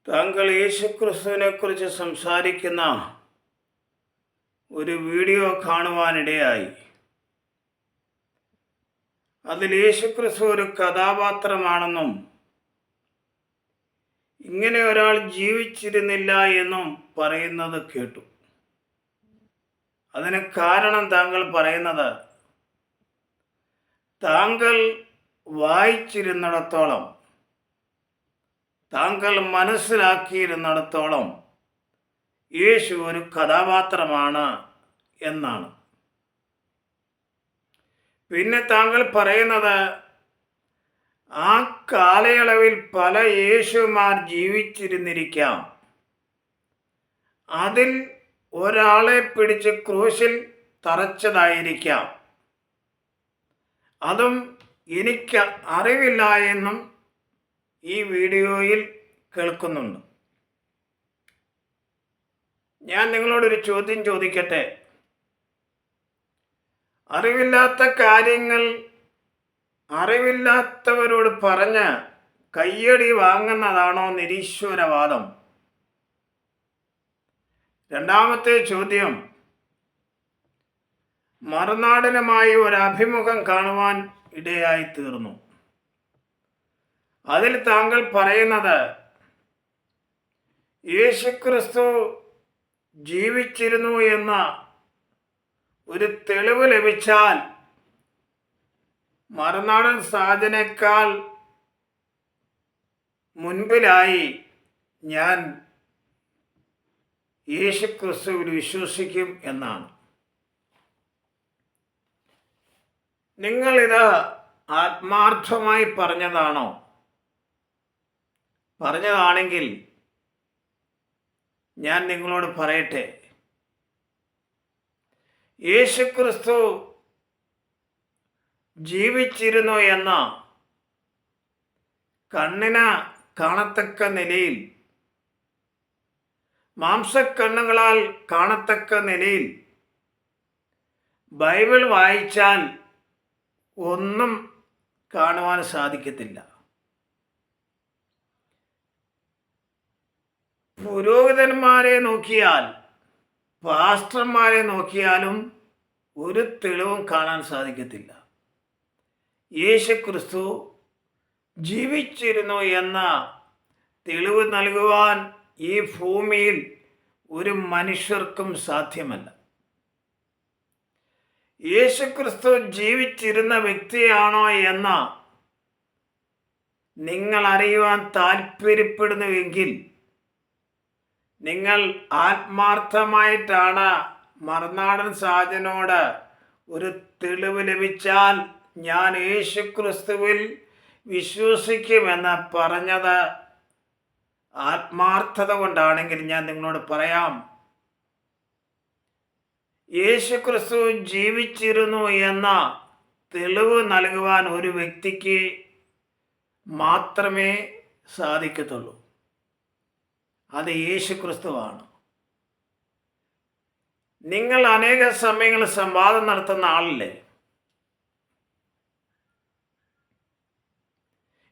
താങ്കൾ യേശുക്രിസ്തുവിനെ കുറിച്ച് സംസാരിക്കുന്ന ഒരു വീഡിയോ കാണുവാനിടയായി. അതിൽ യേശുക്രിസ്തു ഒരു കഥാപാത്രമാണെന്നും ഇങ്ങനെ ഒരാൾ ജീവിച്ചിരുന്നില്ല എന്നും പറയുന്നത് കേട്ടു. അതിന് കാരണം താങ്കൾ പറയുന്നത്, താങ്കൾ വായിച്ചിരുന്നിടത്തോളം, താങ്കൾ മനസ്സിലാക്കിയിരുന്നിടത്തോളം യേശു ഒരു കഥാപാത്രമാണ് എന്നാണ്. പിന്നെ താങ്കൾ പറയുന്നത്, ആ കാലയളവിൽ പല യേശുമാർ ജീവിച്ചിരുന്നിരിക്കാം, അതിൽ ഒരാളെ പിടിച്ച് ക്രൂശിൽ തറച്ചതായിരിക്കാം, അതും എനിക്ക് അറിവില്ല എന്നും ഈ വീഡിയോയിൽ കേൾക്കുന്നുണ്ട്. ഞാൻ നിങ്ങളോടൊരു ചോദ്യം ചോദിക്കട്ടെ. അറിവില്ലാത്ത കാര്യങ്ങൾ അറിവില്ലാത്തവരോട് പറഞ്ഞ് കയ്യടി വാങ്ങുന്നതാണോ നിരീശ്വരവാദം? രണ്ടാമത്തെ ചോദ്യം, മറുനാടനുമായി ഒരു അഭിമുഖം കാണുവാൻ ഇടയായി തീർന്നു. അതിൽ താങ്കൾ പറയുന്നത്, യേശുക്രിസ്തു ജീവിച്ചിരുന്നു എന്ന ഒരു തെളിവ് ലഭിച്ചാൽ മറുനാടൻ സാജനേക്കാൾ മുൻപിലായി ഞാൻ യേശുക്രിസ്തുവിൽ വിശ്വസിക്കും എന്നാണ്. നിങ്ങളിത് ആത്മാർത്ഥമായി പറഞ്ഞതാണോ? പറഞ്ഞതാണെങ്കിൽ ഞാൻ നിങ്ങളോട് പറയട്ടെ, യേശുക്രിസ്തു ജീവിച്ചിരുന്നു എന്ന കണ്ണിന് കാണത്തക്ക നിലയിൽ, മാംസക്കണ്ണുകളാൽ കാണത്തക്ക നിലയിൽ ബൈബിൾ വായിച്ചാൽ ഒന്നും കാണുവാൻ സാധിക്കത്തില്ല. പുരോഹിതന്മാരെ നോക്കിയാൽ, പാസ്റ്റർമാരെ നോക്കിയാലും ഒരു തെളിവും കാണാൻ സാധിക്കത്തില്ല. യേശുക്രിസ്തു ജീവിച്ചിരുന്നു എന്ന തെളിവ് നൽകുവാൻ ഈ ഭൂമിയിൽ ഒരു മനുഷ്യർക്കും സാധ്യമല്ല. യേശുക്രിസ്തു ജീവിച്ചിരുന്ന വ്യക്തിയാണോ എന്ന് നിങ്ങൾ അറിയുവാൻ താല്പര്യപ്പെടുന്നുവെങ്കിൽ, നിങ്ങൾ ആത്മാർത്ഥമായിട്ടാണ് മറുനാടൻ സാജനോട് ഒരു തെളിവ് ലഭിച്ചാൽ ഞാൻ യേശുക്രിസ്തുവിൽ വിശ്വസിക്കുമെന്ന് പറഞ്ഞത് ആത്മാർത്ഥത കൊണ്ടാണെങ്കിൽ, ഞാൻ നിങ്ങളോട് പറയാം, യേശുക്രിസ്തു ജീവിച്ചിരുന്നു എന്ന തെളിവ് നൽകുവാൻ ഒരു വ്യക്തിക്ക് മാത്രമേ സാധിക്കത്തുള്ളൂ. അത് യേശുക്രിസ്തുവാണ്. നിങ്ങൾ അനേക സമയങ്ങളിൽ സംവാദം നടത്തുന്ന ആളല്ലേ?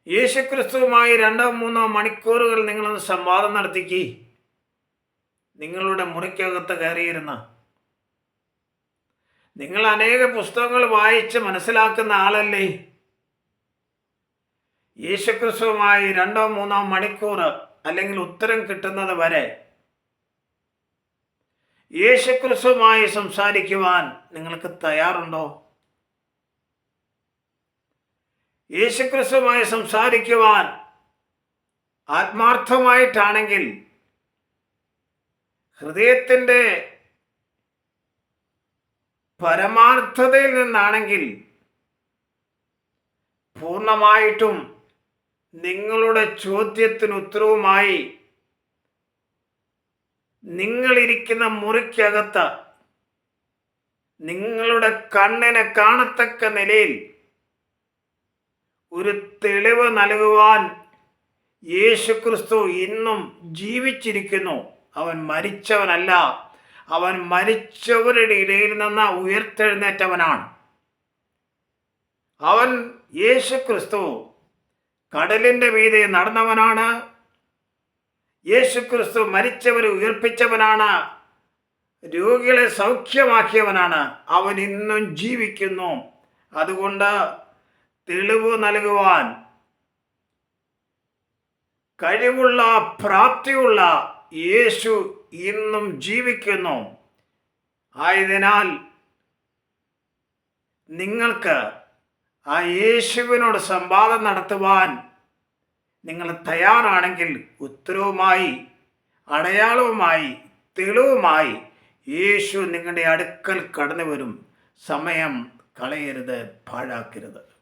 യേശുക്രിസ്തുവുമായി 2-3 മണിക്കൂറുകൾ നിങ്ങളൊന്ന് സംവാദം നടത്തിക്ക്. നിങ്ങളുടെ മുറിക്കകത്ത് കയറിയിരുന്ന, നിങ്ങൾ അനേക പുസ്തകങ്ങൾ വായിച്ച് മനസ്സിലാക്കുന്ന ആളല്ലേ? യേശുക്രിസ്തുവുമായി 2-3 മണിക്കൂർ അല്ലെങ്കിൽ ഉത്തരം കിട്ടുന്നത് വരെ യേശുക്രിസ്തുവുമായി സംസാരിക്കുവാൻ നിങ്ങൾക്ക് തയ്യാറുണ്ടോ? യേശുക്രിസ്തുവുമായി സംസാരിക്കുവാൻ ആത്മാർത്ഥമായിട്ടാണെങ്കിൽ, ഹൃദയത്തിൻ്റെ പരമാർത്ഥതയിൽ നിന്നാണെങ്കിൽ, പൂർണ്ണമായിട്ടും നിങ്ങളുടെ ചോദ്യത്തിന് ഉത്തരവുമായി നിങ്ങളിരിക്കുന്ന മുറിക്കകത്ത് നിങ്ങളുടെ കണ്ണിന് കാണത്തക്ക നിലയിൽ ഒരു തെളിവ് നൽകുവാൻ യേശുക്രിസ്തു ഇന്നും ജീവിച്ചിരിക്കുന്നു. അവൻ മരിച്ചവനല്ല, അവൻ മരിച്ചവരുടെ ഇടയിൽ നിന്ന് ഉയർത്തെഴുന്നേറ്റവനാണ്. അവൻ യേശുക്രിസ്തു കടലിൻ്റെ മീതെ നടന്നവനാണ്. യേശുക്രിസ്തു മരിച്ചവരെ ഉയർപ്പിച്ചവനാണ്, രോഗികളെ സൗഖ്യമാക്കിയവനാണ്. അവൻ ഇന്നും ജീവിക്കുന്നു. അതുകൊണ്ട് തെളിവ് നൽകുവാൻ കഴിവുള്ള, പ്രാപ്തിയുള്ള യേശു ഇന്നും ജീവിക്കുന്നു. ആയതിനാൽ നിങ്ങൾക്ക് ആ യേശുവിനോട് സംവാദം നടത്തുവാൻ നിങ്ങൾ തയ്യാറാണെങ്കിൽ ഉത്തരവുമായി, അടയാളവുമായി, തെളിവുമായി യേശു നിങ്ങളുടെ അടുക്കൽ കടന്നു വരും. സമയം കളയരുത്, പാഴാക്കരുത്.